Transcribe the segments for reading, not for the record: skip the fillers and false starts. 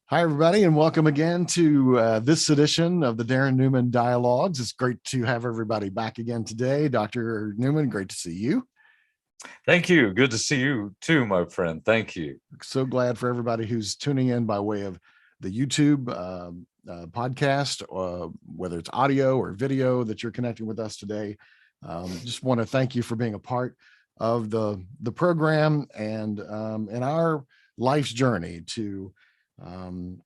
Hi, everybody, and welcome again to this edition of the Darren Newman Dialogues. It's great to have everybody back again today. Dr. Newman, great to see you. Thank you. Good to see you too, my friend. Thank you. So glad for everybody who's tuning in by way of the YouTube podcast, whether it's audio or video that you're connecting with us today. Just want to thank you for being a part of the program and in our life's journey to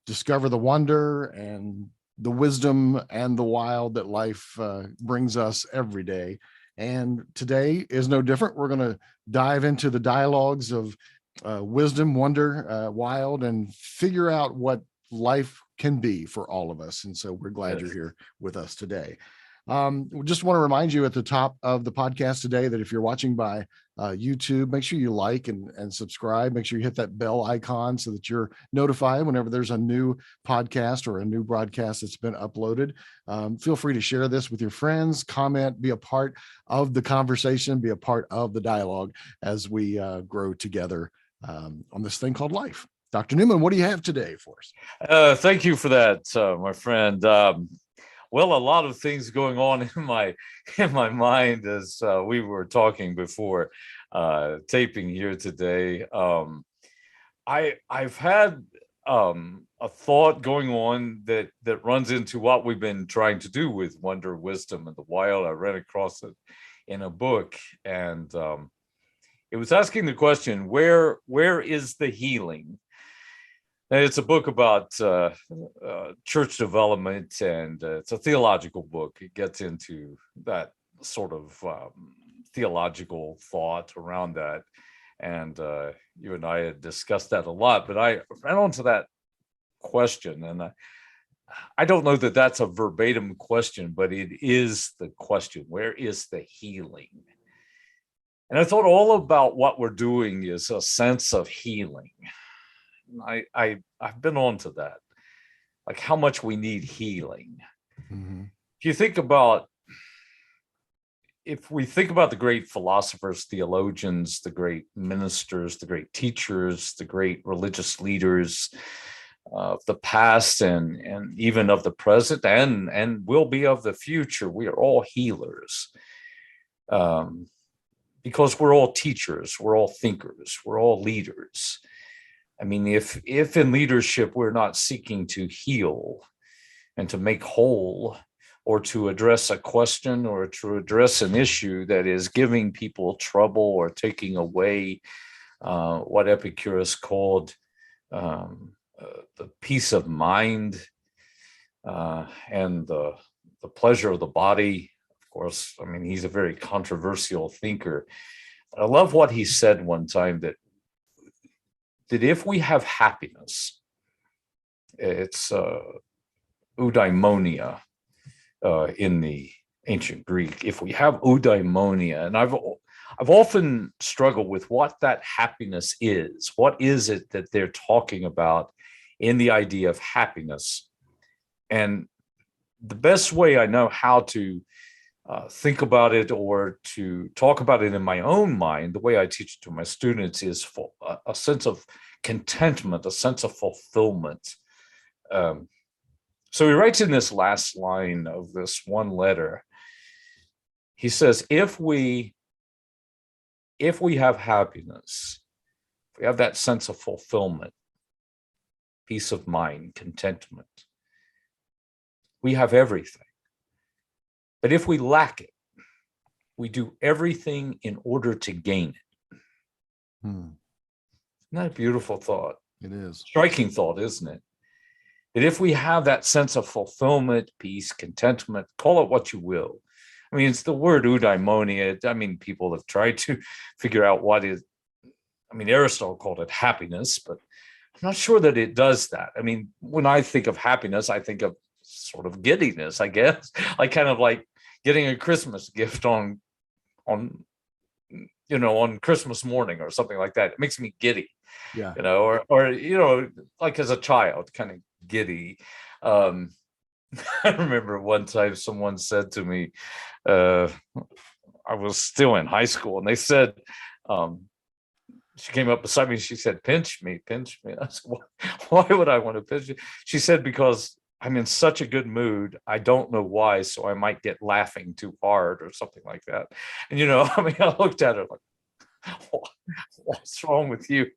discover the wonder and the wisdom and the wild that life brings us every day. And today is no different. We're going to dive into the dialogues of wisdom, wonder, wild, and figure out what life can be for all of us. And so we're glad you're here with us today. We just want to remind you at the top of the podcast today that if you're watching by YouTube, make sure you like and subscribe. Make sure you hit that bell icon so that you're notified whenever there's a new podcast or a new broadcast that's been uploaded. Feel free to share this with your friends, comment, be a part of the conversation, be a part of the dialogue as we grow together on this thing called life. Dr. Newman, what do you have today for us? Thank you for that, my friend. Well, a lot of things going on in my mind as we were talking before taping here today. I've had a thought going on that runs into what we've been trying to do with wonder, wisdom, and the wild. I ran across it in a book, and it was asking the question, where is the healing? And it's a book about church development, and it's a theological book. It gets into that sort of theological thought around that. And you and I had discussed that a lot, but I ran onto that question, and I don't know that that's a verbatim question, but it is the question, where is the healing? And I thought all about what we're doing is a sense of healing. I've been on to that, like how much we need healing. Mm-hmm. If we think about the great philosophers, theologians, the great ministers, the great teachers, the great religious leaders of the past and even of the present and will be of the future, we are all healers. Because we're all teachers, we're all thinkers, we're all leaders. I mean, if in leadership we're not seeking to heal and to make whole, or to address a question or to address an issue that is giving people trouble or taking away what Epicurus called the peace of mind and the pleasure of the body. Of course, I mean, he's a very controversial thinker. I love what he said one time, that if we have happiness, it's eudaimonia in the ancient Greek. If we have eudaimonia, and I've often struggled with what that happiness is. What is it that they're talking about in the idea of happiness? And the best way I know how to think about it or to talk about it in my own mind, the way I teach it to my students, is for a sense of contentment, a sense of fulfillment. So he writes in this last line of this one letter, he says, if we have happiness, if we have that sense of fulfillment, peace of mind, contentment, we have everything. But if we lack it, we do everything in order to gain it. Isn't that a beautiful thought? It is. Striking thought, isn't it? That if we have that sense of fulfillment, peace, contentment, call it what you will. I mean, it's the word eudaimonia. I mean, people have tried to figure out what is, I mean, Aristotle called it happiness, but I'm not sure that it does that. I mean, when I think of happiness, I think of sort of giddiness, I guess. Like kind of like getting a Christmas gift on Christmas morning or something like that. It makes me giddy, or like as a child, kind of giddy. I remember one time someone said to me, I was still in high school, and they said, she came up beside me. She said, pinch me, pinch me. I said, why would I want to pinch you? She said, because I'm in such a good mood. I don't know why. So I might get laughing too hard or something like that. And, I mean, I looked at her like, what's wrong with you?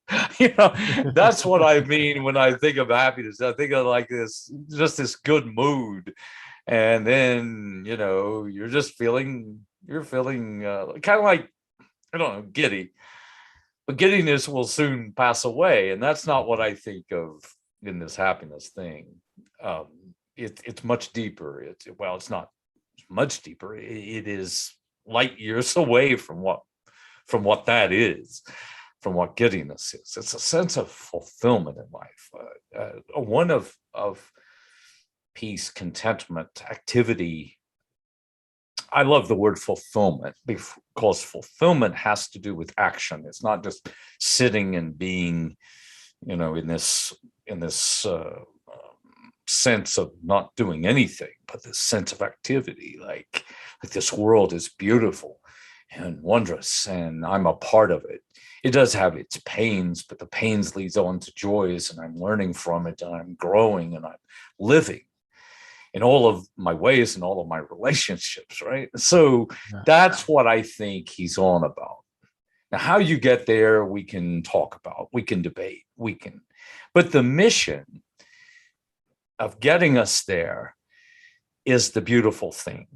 That's what I mean when I think of happiness. I think of like this, just this good mood. And then, you're feeling kind of like, I don't know, giddy. But giddiness will soon pass away. And that's not what I think of in this happiness thing. It's much deeper. It's not much deeper. It is light years away from what that is, from what giddiness is. It's a sense of fulfillment in life, one of peace, contentment, activity. I love the word fulfillment because fulfillment has to do with action. It's not just sitting and being, in this sense of not doing anything, but this sense of activity, like this world is beautiful and wondrous, and I'm a part of it. It does have its pains, but the pains leads on to joys, and I'm learning from it, and I'm growing, and I'm living in all of my ways and all of my relationships, right? So that's what I think he's on about. Now, how you get there, we can talk about, we can debate, but the mission of getting us there is the beautiful thing.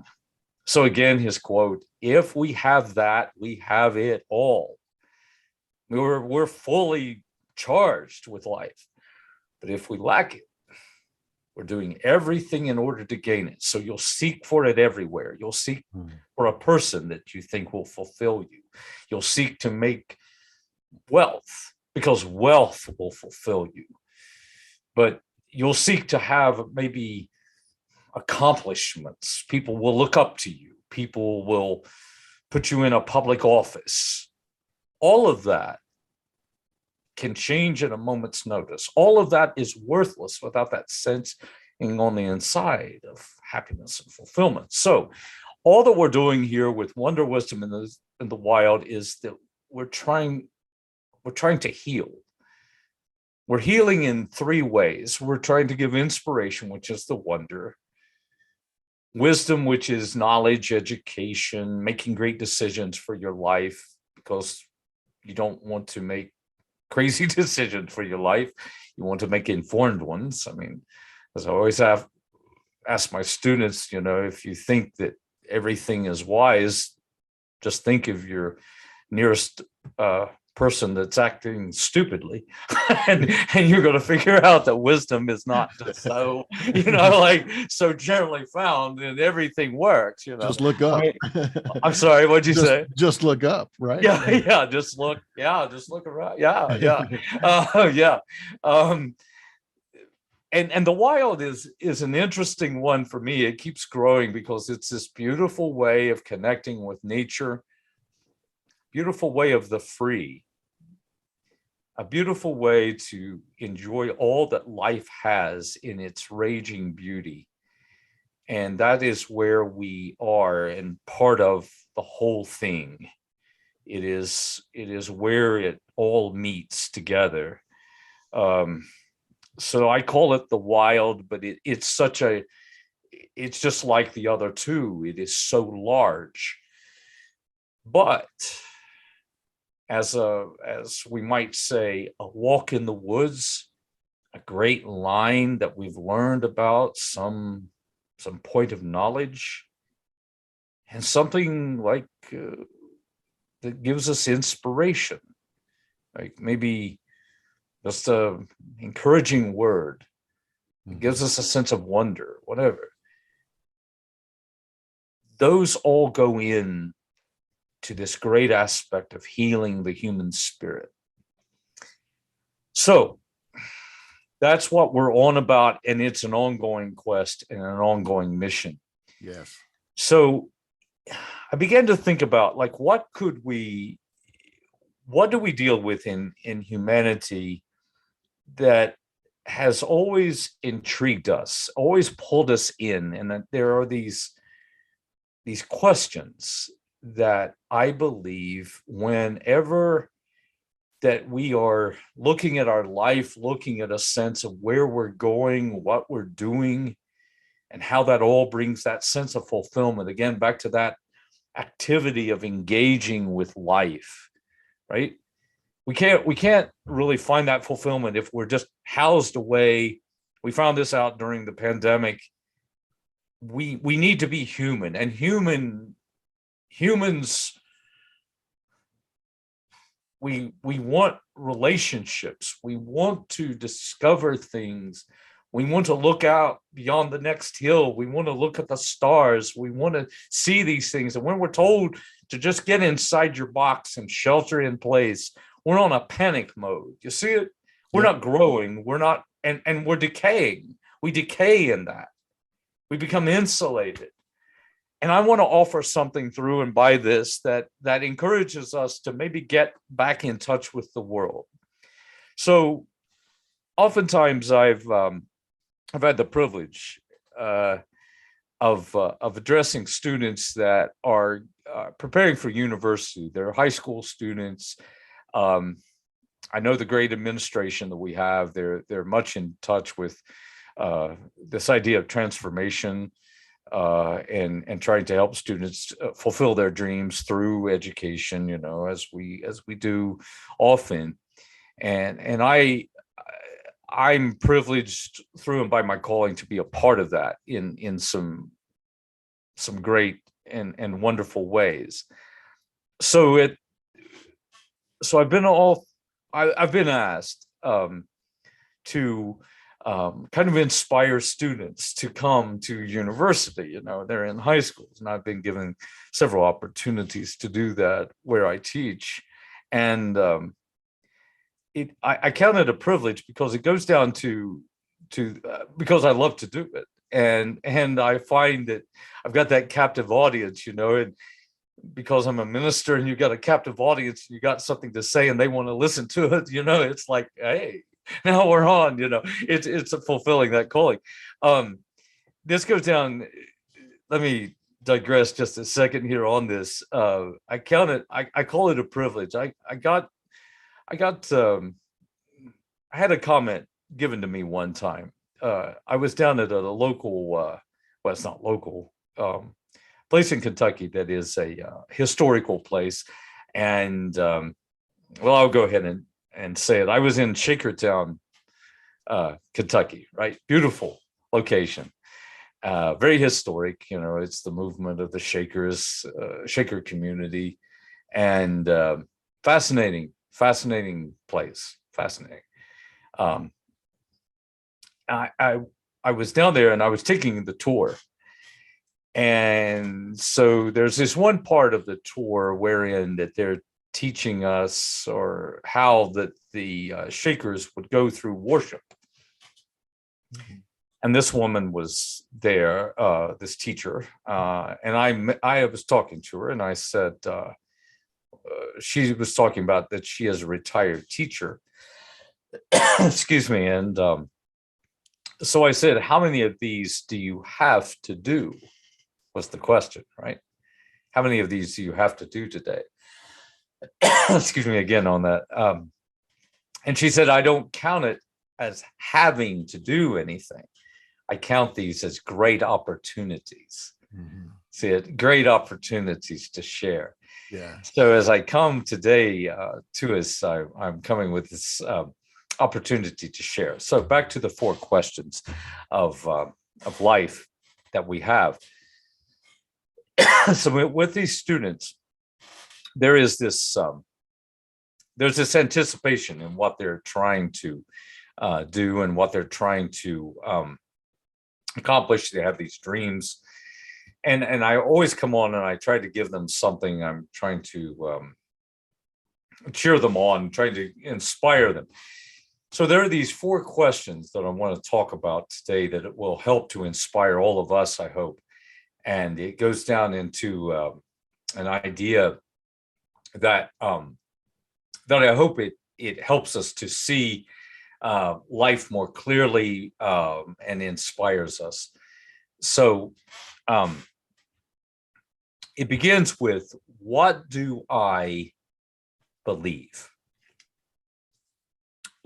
So again, his quote, if we have that, we have it all. We're fully charged with life. But if we lack it, we're doing everything in order to gain it. So you'll seek for it everywhere. You'll seek for a person that you think will fulfill you. You'll seek to make wealth because wealth will fulfill you. But you'll seek to have maybe accomplishments. People will look up to you. People will put you in a public office. All of that can change at a moment's notice. All of that is worthless without that sense on the inside of happiness and fulfillment. So all that we're doing here with Wonder Wisdom in the Wild is that we're trying to heal. We're healing in three ways. We're trying to give inspiration, which is the wonder. Wisdom, which is knowledge, education, making great decisions for your life, because you don't want to make crazy decisions for your life. You want to make informed ones. I mean, as I always ask my students, if you think that everything is wise, just think of your nearest person that's acting stupidly, and you're going to figure out that wisdom is not just so, like so generally found, and everything works. Just look up. I'm sorry, what'd you say? Just look up, right? Yeah, just look around. Yeah. And the wild is an interesting one for me. It keeps growing because it's this beautiful way of connecting with nature, beautiful way of the free, a beautiful way to enjoy all that life has in its raging beauty. And that is where we are, and part of the whole thing. It is where it all meets together. So I call it the wild, but it's just like the other two. It is so large. But as we might say, a walk in the woods, a great line that we've learned about, some point of knowledge, and something like that gives us inspiration, like maybe just a encouraging word. It gives us a sense of wonder, whatever. Those all go in to this great aspect of healing the human spirit. So that's what we're on about, and it's an ongoing quest and an ongoing mission. Yes. So I began to think about, like, what do we deal with in humanity that has always intrigued us, always pulled us in, and that there are these questions that I believe whenever that we are looking at our life, looking at a sense of where we're going, what we're doing, and how that all brings that sense of fulfillment. Again, back to that activity of engaging with life, right? We can't really find that fulfillment if we're just housed away. We found this out during the pandemic. We need to be human, and humans, we want relationships. We want to discover things. We want to look out beyond the next hill. We want to look at the stars. We want to see these things. And when we're told to just get inside your box and shelter in place, we're on a panic mode. You see it? We're not growing. We're not, and we're decaying. We decay in that. We become insulated. And I want to offer something through and by this that encourages us to maybe get back in touch with the world. So oftentimes I've had the privilege of addressing students that are preparing for university. They're high school students. I know the great administration that we have. They're much in touch with this idea of transformation and trying to help students fulfill their dreams through education. As we do often, and I'm privileged through and by my calling to be a part of that in some great and wonderful ways. So I've been asked to kind of inspire students to come to university. They're in high schools, and I've been given several opportunities to do that where I teach. And I count it a privilege because it goes down to because I love to do it. And I find that I've got that captive audience, and because I'm a minister and you've got a captive audience, you got something to say and they want to listen to it, it's like, hey, now we're on, it's fulfilling that calling. This goes down. Let me digress just a second here on this. I call it a privilege. I had a comment given to me one time. I was down at a local, well, it's not local, place in Kentucky that is a historical place. And well, I'll go ahead and say it. I was in Shakertown, Kentucky, right? Beautiful location. Very historic. It's the movement of the Shakers, Shaker community, and fascinating place. Fascinating. I was down there and I was taking the tour. And so there's this one part of the tour wherein that they're teaching us or how that the Shakers would go through worship. Mm-hmm. And this woman was there, this teacher, and I was talking to her, and I said, she was talking about that she is a retired teacher. Excuse me. And so I said, how many of these do you have to do? Was the question, right? How many of these do you have to do today? Excuse me again on that. And she said, I don't count it as having to do anything. I count these as great opportunities. Mm-hmm. See it, great opportunities to share. Yeah. So as I come today to us, I'm coming with this opportunity to share. So back to the 4 questions of life that we have. So with these students, there is this there's this anticipation in what they're trying to do and what they're trying to accomplish. They have these dreams, and I always come on and I try to give them something. I'm trying to cheer them on, trying to inspire them. So there are these 4 questions that I want to talk about today that it will help to inspire all of us, I hope. And it goes down into an idea that that I hope it helps us to see life more clearly and inspires us. So it begins with, what do I believe?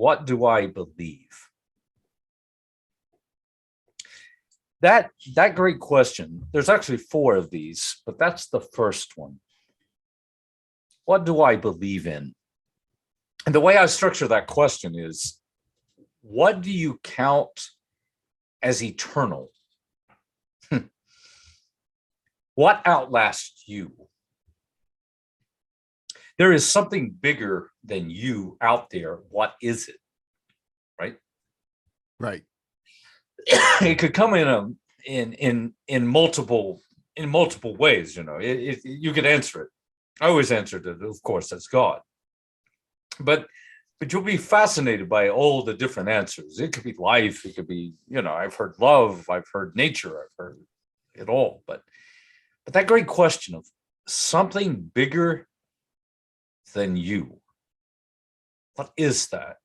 what do I believe? That great question. There's actually 4 of these, but that's the first one. What do I believe in? And the way I structure that question is, what do you count as eternal? What outlasts you? There is something bigger than you out there. What is it? Right? Right. It could come in multiple ways. You know, you could answer it. I always answered it, of course, that's God. But you'll be fascinated by all the different answers. It could be life. It could be, I've heard love. I've heard nature. I've heard it all. But that great question of something bigger than you, what is that?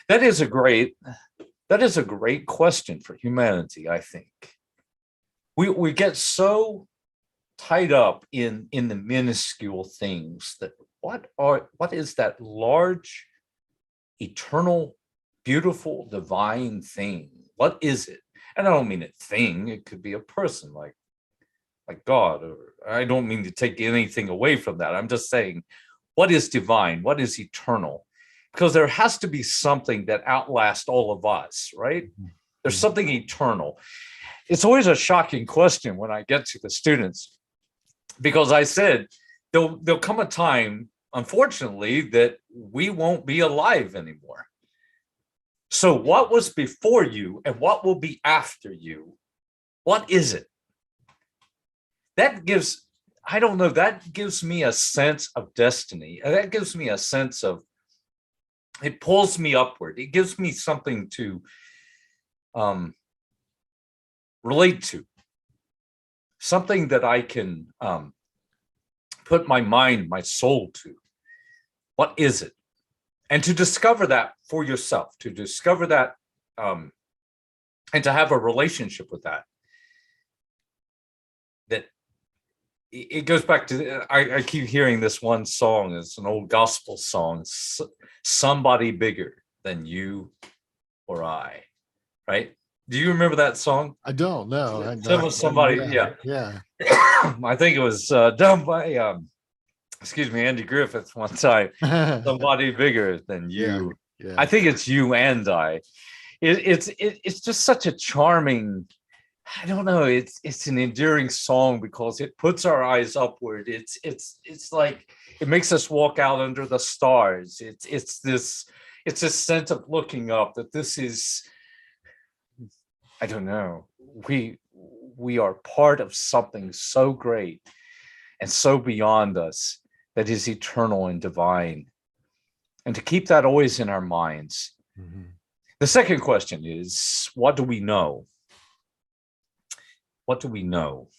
That is a great question for humanity, I think. We get so tied up in the minuscule things that what is that large, eternal, beautiful, divine thing? What is it? And I don't mean a thing. It could be a person like God, or I don't mean to take anything away from that. I'm just saying, what is divine? What is eternal? Because there has to be something that outlasts all of us, right? There's something eternal. It's always a shocking question when I get to the students, because I said there'll come a time, unfortunately, that we won't be alive anymore. So what was before you and what will be after you? What is it? That gives, I don't know, that gives me a sense of destiny. That gives me a sense of, it pulls me upward. It gives me something to relate to, something that I can put my mind, my soul to. What is it? And to discover that for yourself, to discover that and to have a relationship with that. That it goes back to, I keep hearing this one song. It's an old gospel song, somebody bigger than you or I, right? Do you remember that song? I don't know. Somebody, yeah. I think it was done by, excuse me, Andy Griffith one time. Somebody bigger than you. Yeah. I think it's you and I. It's just such a charming, I don't know, it's an endearing song because it puts our eyes upward. It's like it makes us walk out under the stars. It's this sense of looking up, that this is, I don't know, we are part of something so great and so beyond us that is eternal and divine. And to keep that always in our minds. Mm-hmm. The second question is, what do we know? What do we know?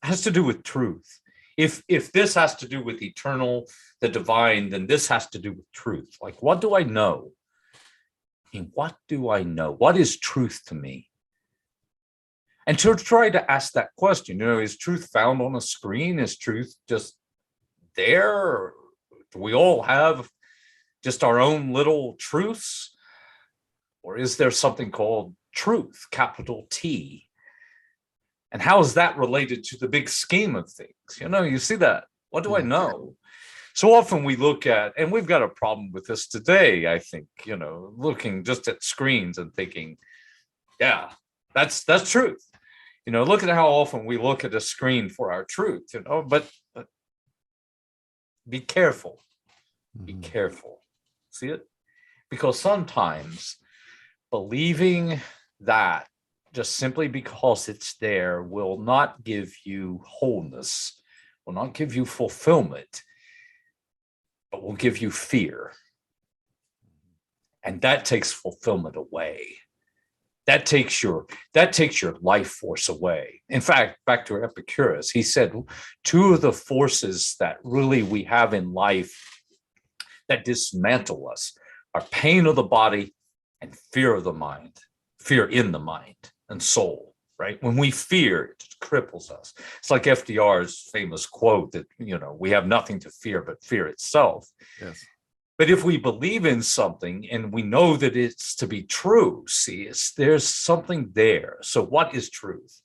It has to do with truth. If this has to do with eternal, the divine, then this has to do with truth. Like, what do I know? I mean, what do I know? What is truth to me? And to try to ask that question, is truth found on a screen? Is truth just there? Or do we all have just our own little truths? Or is there something called truth, capital T? And how is that related to the big scheme of things? You see that. What do I know? So often we look at, and we've got a problem with this today, I think, looking just at screens and thinking, yeah, that's truth. Look at how often we look at a screen for our truth, but be careful. Be careful. See it? Because sometimes believing that just simply because it's there will not give you wholeness, will not give you fulfillment, but will give you fear. And that takes fulfillment away. That takes your life force away. In fact, back to Epicurus, he said 2 of the forces that really we have in life that dismantle us are pain of the body and fear of the mind, fear in the mind and soul, right? When we fear, it cripples us. It's like FDR's famous quote that, we have nothing to fear but fear itself. Yes. But if we believe in something and we know that it's to be true, see, there's something there. So what is truth?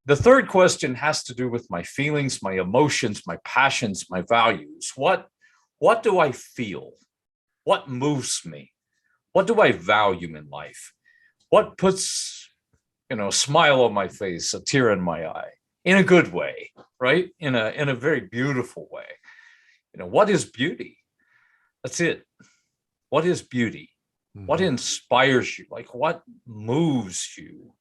The third question has to do with my feelings, my emotions, my passions, my values. What do I feel? What moves me? What do I value in life? What puts, a smile on my face, a tear in my eye, in a good way, right? In a very beautiful way. What is beauty? That's it. What is beauty? What inspires you? Like, what moves you?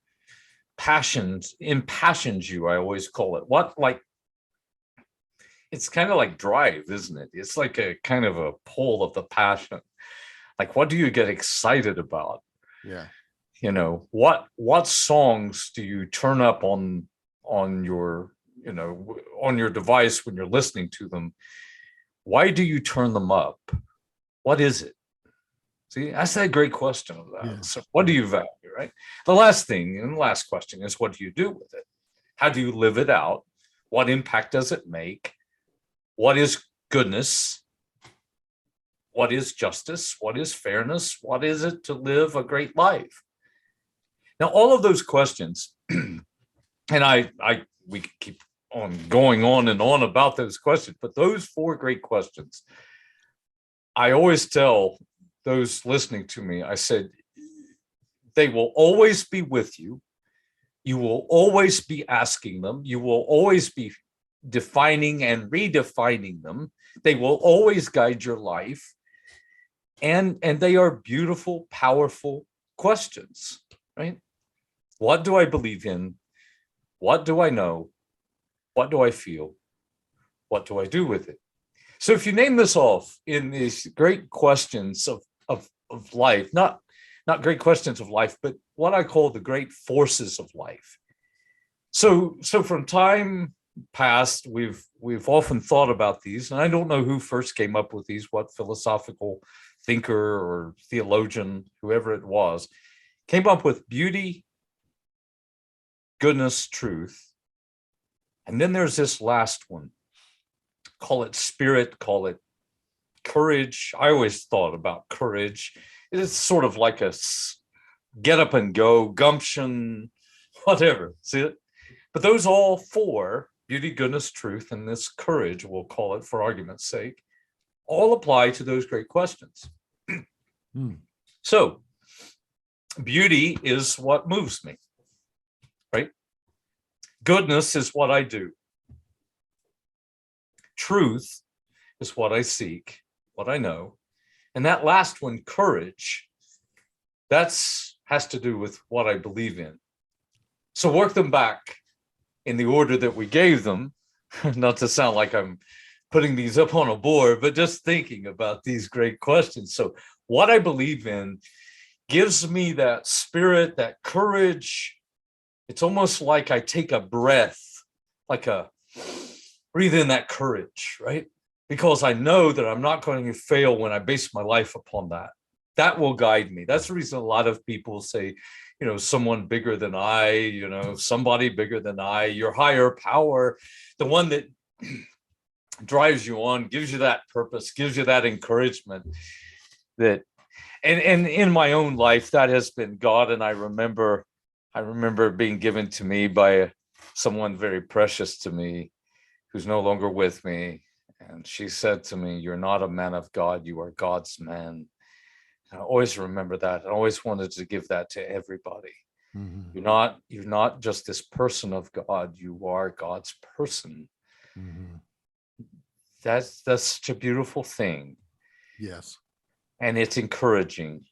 Impassions you, I always call it. It's kind of like drive, isn't it? It's like a kind of a pull of the passion. Like, what do you get excited about? Yeah. What songs do you turn up on your, on your device when you're listening to them? Why do you turn them up? What is it? See, that's that great question of that. Yeah. So what do you value, right? The last thing and the last question is, what do you do with it? How do you live it out? What impact does it make? What is goodness? What is justice? What is fairness? What is it to live a great life? Now, all of those questions, and we could keep on going on and on about those questions, but those 4 great questions, I always tell those listening to me, I said, they will always be with you. You will always be asking them. You will always be defining and redefining them. They will always guide your life. And they are beautiful, powerful questions, right? What do I believe in? What do I know? What do I feel? What do I do with it? So if you name this off in these great questions of life, not great questions of life, but what I call the great forces of life. So from time past, we've often thought about these, and I don't know who first came up with these, what philosophical thinker or theologian, whoever it was, came up with beauty, goodness, truth. And then there's this last one. Call it spirit, call it courage. I always thought about courage. It's sort of like a get up and go, gumption, whatever. See it? But those all 4, beauty, goodness, truth, and this courage, we'll call it for argument's sake, all apply to those great questions. So beauty is what moves me, right? Goodness is what I do. Truth is what I seek, what I know. And that last one, courage, has to do with what I believe in. So work them back in the order that we gave them, not to sound like I'm putting these up on a board, but just thinking about these great questions. So what I believe in gives me that spirit, that courage. It's almost like I take a breath, breathe in that courage, right? Because I know that I'm not going to fail when I base my life upon that. That will guide me. That's the reason a lot of people say, someone bigger than I, somebody bigger than I, your higher power, the one that drives you on, gives you that purpose, gives you that encouragement. And in my own life, that has been God. And I remember being given to me by someone very precious to me, who's no longer with me. And she said to me, "You're not a man of God, you are God's man." And I always remember that. I always wanted to give that to everybody. Mm-hmm. You're not just this person of God, you are God's person. Mm-hmm. That's such a beautiful thing. Yes. And it's encouraging.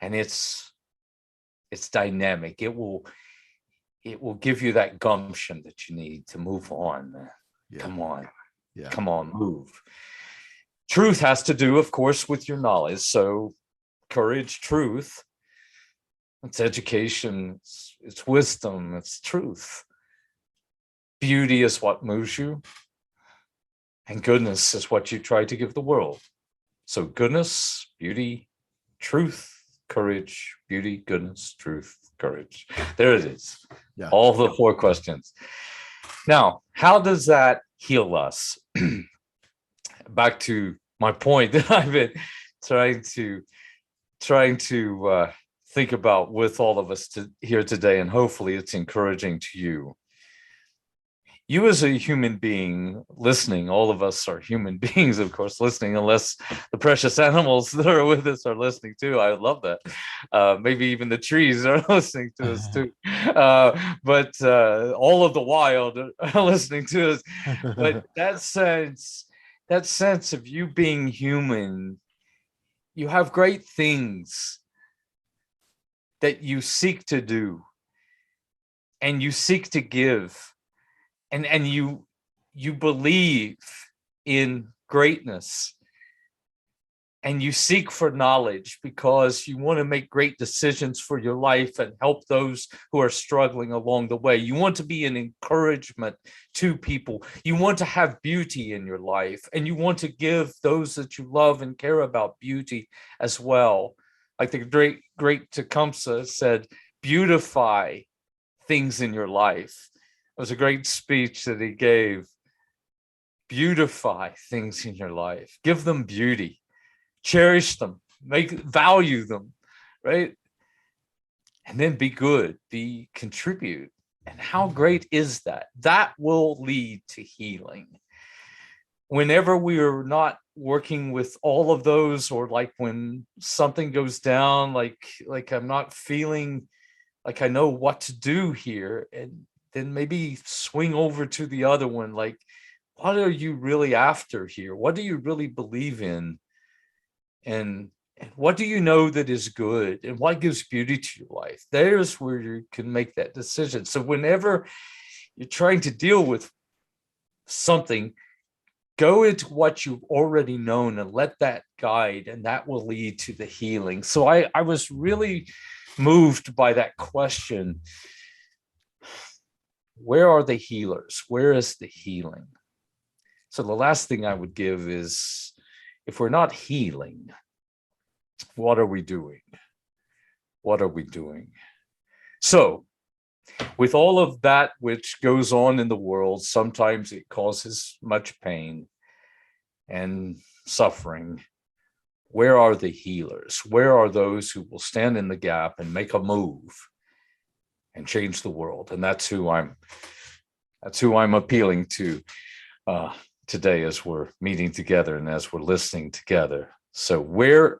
And it's dynamic. It will give you that gumption that you need to move on. Yeah. Come on. Yeah. Come on, move. Truth has to do, of course, with your knowledge. So courage, truth, it's education, it's wisdom, it's truth. Beauty is what moves you. And goodness is what you try to give the world. So goodness, beauty, truth, courage, beauty, goodness, truth, courage. There it is. Yeah. All the 4 questions. Now, how does that heal us? Back to my point that I've been trying to think about with all of us here today, and hopefully it's encouraging to you. You as a human being listening, all of us are human beings, of course, listening, unless the precious animals that are with us are listening too. I love that. Maybe even the trees are listening to us too. But all of the wild are listening to us. But that sense of you being human, you have great things that you seek to do and you seek to give, and you believe in greatness, and you seek for knowledge because you want to make great decisions for your life and help those who are struggling along the way. You want to be an encouragement to people. You want to have beauty in your life, and you want to give those that you love and care about beauty as well. Like the great Tecumseh said, beautify things in your life. It was a great speech that he gave. Beautify things in your life. Give them beauty. Cherish them. Value them, right? And then be good. Contribute. And how great is that? That will lead to healing. Whenever we are not working with all of those, or like when something goes down, like I'm not feeling like I know what to do here, and then maybe swing over to the other one. Like, what are you really after here? What do you really believe in? And what do you know that is good? And what gives beauty to your life? There's where you can make that decision. So whenever you're trying to deal with something, go into what you've already known and let that guide, and that will lead to the healing. So I was really moved by that question. Where are the healers? Where is the healing? So the last thing I would give is, if we're not healing, what are we doing? What are we doing? So with all of that which goes on in the world, sometimes it causes much pain and suffering. Where are the healers? Where are those who will stand in the gap and make a move and change the world? And that's who I'm appealing to today as we're meeting together and as we're listening together. So where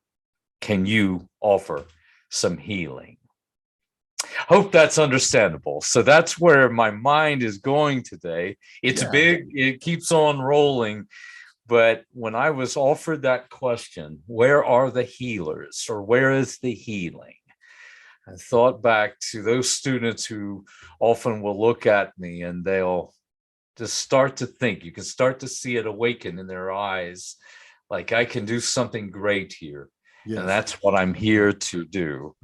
can you offer some healing? Hope that's understandable. So that's where my mind is going today. It's big, it keeps on rolling. But when I was offered that question, where are the healers, or where is the healing? I thought back to those students who often will look at me and they'll just start to think. You can start to see it awaken in their eyes, like I can do something great here. Yes. And that's what I'm here to do.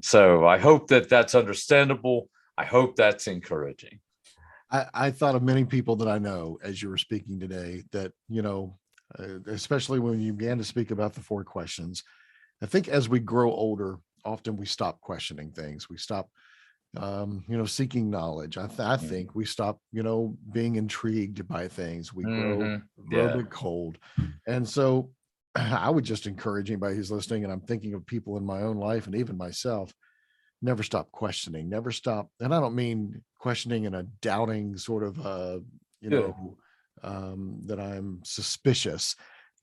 So I hope that that's understandable. I hope that's encouraging. I thought of many people that I know as you were speaking today that, especially when you began to speak about the 4 questions. I think as we grow older, often we stop questioning things. We stop, seeking knowledge. I think we stop, being intrigued by things. We grow a bit cold. And so I would just encourage anybody who's listening, and I'm thinking of people in my own life and even myself, never stop questioning, never stop. And I don't mean questioning in a doubting sort of, that I'm suspicious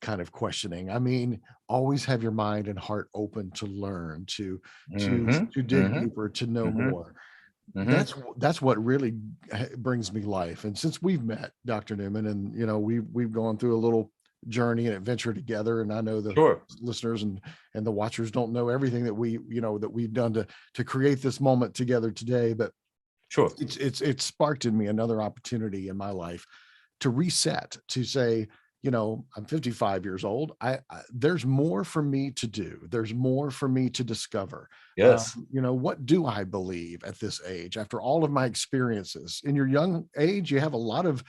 kind of questioning. I mean, always have your mind and heart open to learn, to dig deeper, to know more. That's what really brings me life. And since we've met, Dr. Newman, and we've gone through a little journey and adventure together, and I know the listeners and the watchers don't know everything that we've done to create this moment together today, but it's sparked in me another opportunity in my life to reset, to say, I'm 55 years old. There's more for me to do. There's more for me to discover. Yes. What do I believe at this age after all of my experiences? In your young age, you have a lot of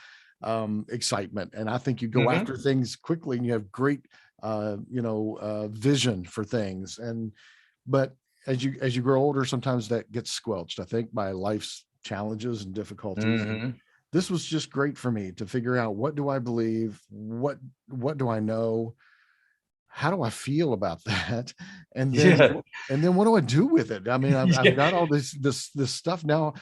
excitement, and I think you go after things quickly, and you have great vision for things. But as you grow older, sometimes that gets squelched, I think, by life's challenges and difficulties. This was just great for me to figure out, what do I believe? What do I know? how do I feel about that? And then, Yeah. what do I do with it? I mean, I've Yeah. got all this stuff now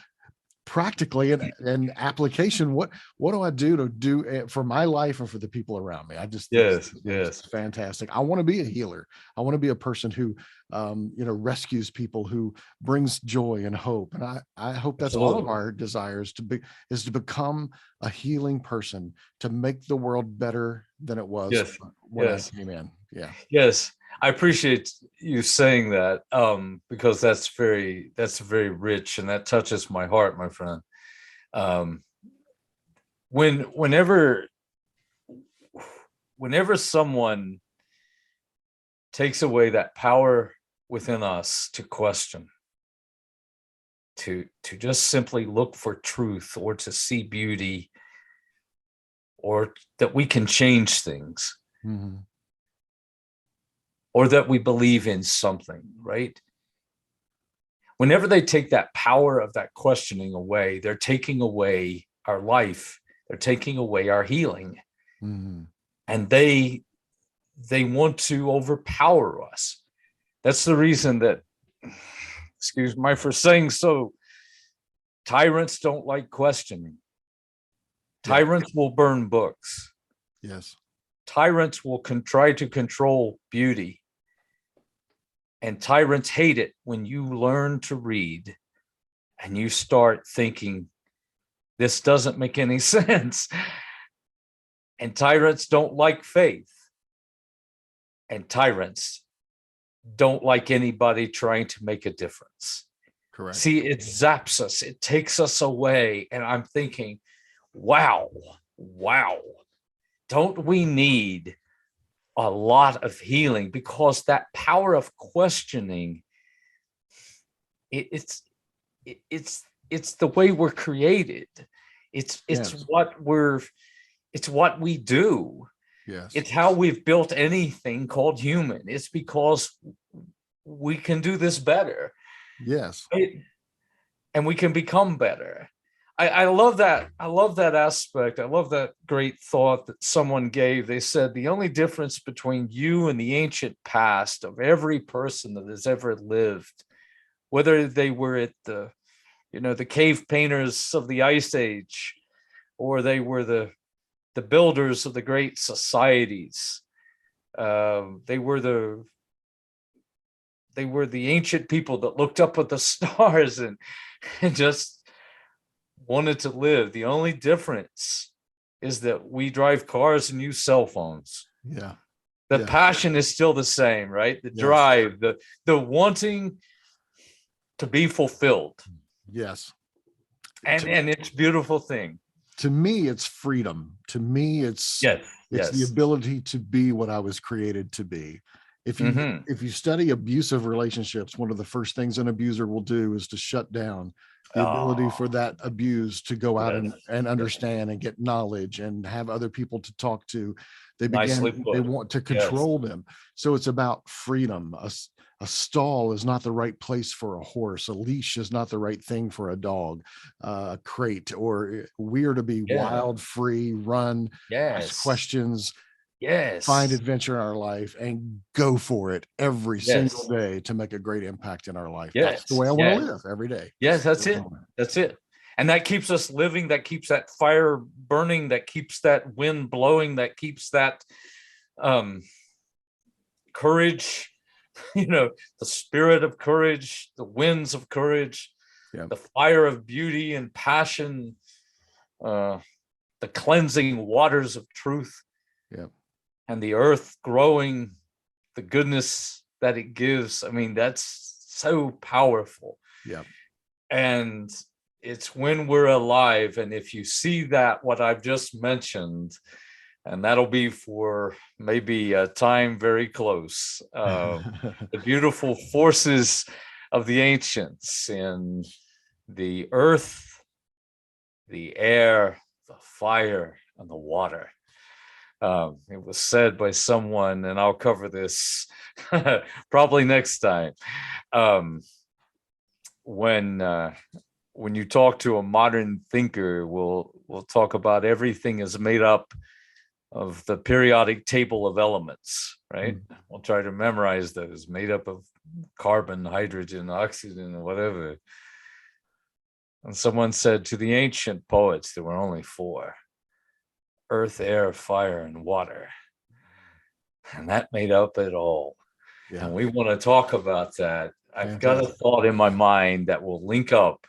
practically and application. What do I do to do it for my life and for the people around me? I just, this Yes. is Yes. fantastic. I want to be a healer. I want to be a person who, rescues people, who brings joy and hope. And I hope that's all of Absolutely. our desires, is to become a healing person, to make the world better than it was Yes. when I Yes. came in. Yeah. Yes. I appreciate you saying that, because that's very rich and that touches my heart, my friend. Um, whenever someone takes away that power within us to question, to just simply look for truth, or to see beauty, or that we can change things, Mhm. or that we believe in something, right? Whenever they take that power of that questioning away, they're taking away our life, they're taking away our healing, Mhm. and they want to overpower us. That's the reason that, excuse me for saying so, tyrants don't like questioning. Yeah. Tyrants will burn books. Yes. Tyrants will try to control beauty. And tyrants hate it when you learn to read and you start thinking, this doesn't make any sense. And tyrants don't like faith. And tyrants don't like anybody trying to make a difference. Correct. See, it zaps us, it takes us away. And I'm thinking, wow, wow, don't we need a lot of healing? Because that power of questioning, it, it's it's the way we're created. It's Yes. what we do. Yes. It's how we've built anything called human. It's because we can do this better, Yes. right? And we can become better. I love that. I love that aspect. I love that great thought that someone gave. They said the only difference between you and the ancient past of every person that has ever lived, whether they were at the cave painters of the Ice Age, or they were the builders of the great societies. They were the ancient people that looked up at the stars and just wanted to live. The only difference is that we drive cars and use cell phones. Yeah. The Yeah. passion is still the same, right? The Yes. drive, the wanting to be fulfilled. Yes. And it's a beautiful thing. To me, it's freedom. To me, Yes. it's the Yes. ability to be what I was created to be. If you Mm-hmm. if you study abusive relationships, one of the first things an abuser will do is to shut down the ability Oh, for that abuse to go out yes. and Yes. understand and get knowledge and have other people to talk to. Nicely They put. want to Yes. control them. So it's about freedom. A stall is not the right place for a horse. A leash is not the right thing for a dog. A crate, or we're to be Yeah. wild, free, run, ask Yes. questions, find Yes. adventure in our life, and go for it every single Yes. day to make a great impact in our life. That's the Yes. way I want to Yes. live every day. Yes. That's it. That's it. And that keeps us living. That keeps that fire burning. That keeps that wind blowing. That keeps that um, courage. The spirit of courage, the winds of courage, Yeah. the fire of beauty and passion, uh, the cleansing waters of truth, Yeah. and the earth growing, the goodness that it gives. I mean, that's so powerful. Yeah. And it's when we're alive. And if you see that, what I've just mentioned, and that'll be for maybe a time very close, the beautiful forces of the ancients in the earth, the air, the fire, and the water. It was said by someone, and I'll cover this probably next time. Um, when you talk to a modern thinker, we'll talk about everything is made up of the periodic table of elements, right? Mm. We'll try to memorize those, made up of carbon, hydrogen, oxygen, whatever. And someone said, to the ancient poets, there were only four: earth, air, fire, and water. And that made up it all. Yeah. And we want to talk about that. I've got a Fantastic. thought in my mind that will link up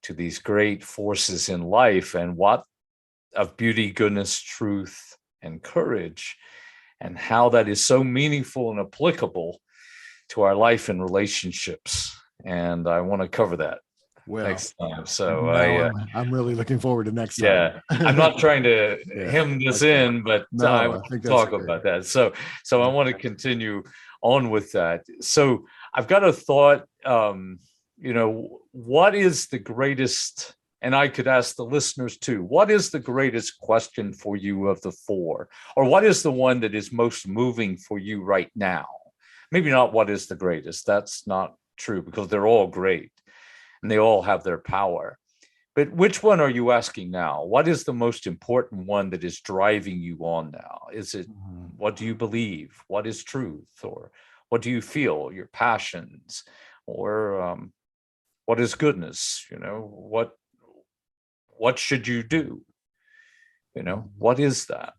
to these great forces in life and what of beauty, goodness, truth, and courage, and how that is so meaningful and applicable to our life and relationships. And I want to cover that next time. So I'm really looking forward to next time. Yeah, I'm not trying to hem this in, but no, I I want think to that's talk great. about that. So I want to continue on with that. So I've got a thought, what is the greatest, and I could ask the listeners too, what is the greatest question for you of the four? Or what is the one that is most moving for you right now? Maybe not what is the greatest. That's not true, because they're all great and they all have their power. But which one are you asking now? What is the most important one that is driving you on now? Is it, what do you believe? What is truth? Or what do you feel? Your passions? Or what is goodness? What should you do? What is that?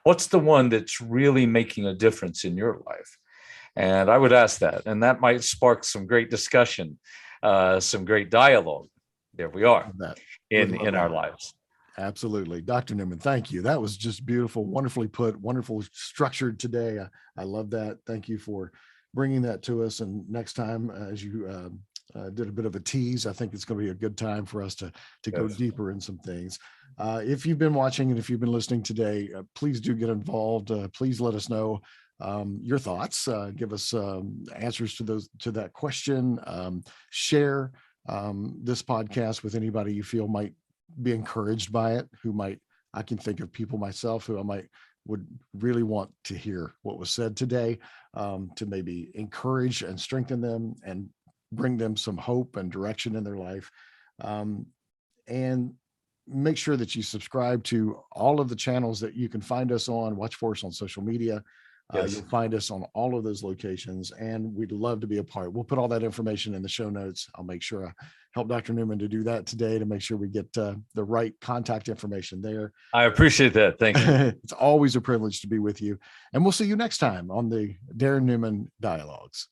What's the one that's really making a difference in your life? And I would ask that, and that might spark some great discussion, some great dialogue. There we are in our lives. Absolutely. Dr. Newman, thank you. That was just beautiful, wonderfully put, wonderful structured today. I love that. Thank you for bringing that to us. And next time, as you did a bit of a tease, I think it's going to be a good time for us to go deeper in some things. If you've been watching and if you've been listening today, please do get involved. Please let us know your thoughts. Give us answers to that question. Share this podcast with anybody you feel might be encouraged by it, I can think of people myself who would really want to hear what was said today, to maybe encourage and strengthen them and bring them some hope and direction in their life. And make sure that you subscribe to all of the channels that you can find us on. Watch for us on social media. You'll find us on all of those locations, and we'd love to be a part. We'll put all that information in the show notes. I'll make sure I help Dr. Newman to do that today to make sure we get the right contact information there. I appreciate that. Thank you. It's always a privilege to be with you, and we'll see you next time on the Darren Newman Dialogues.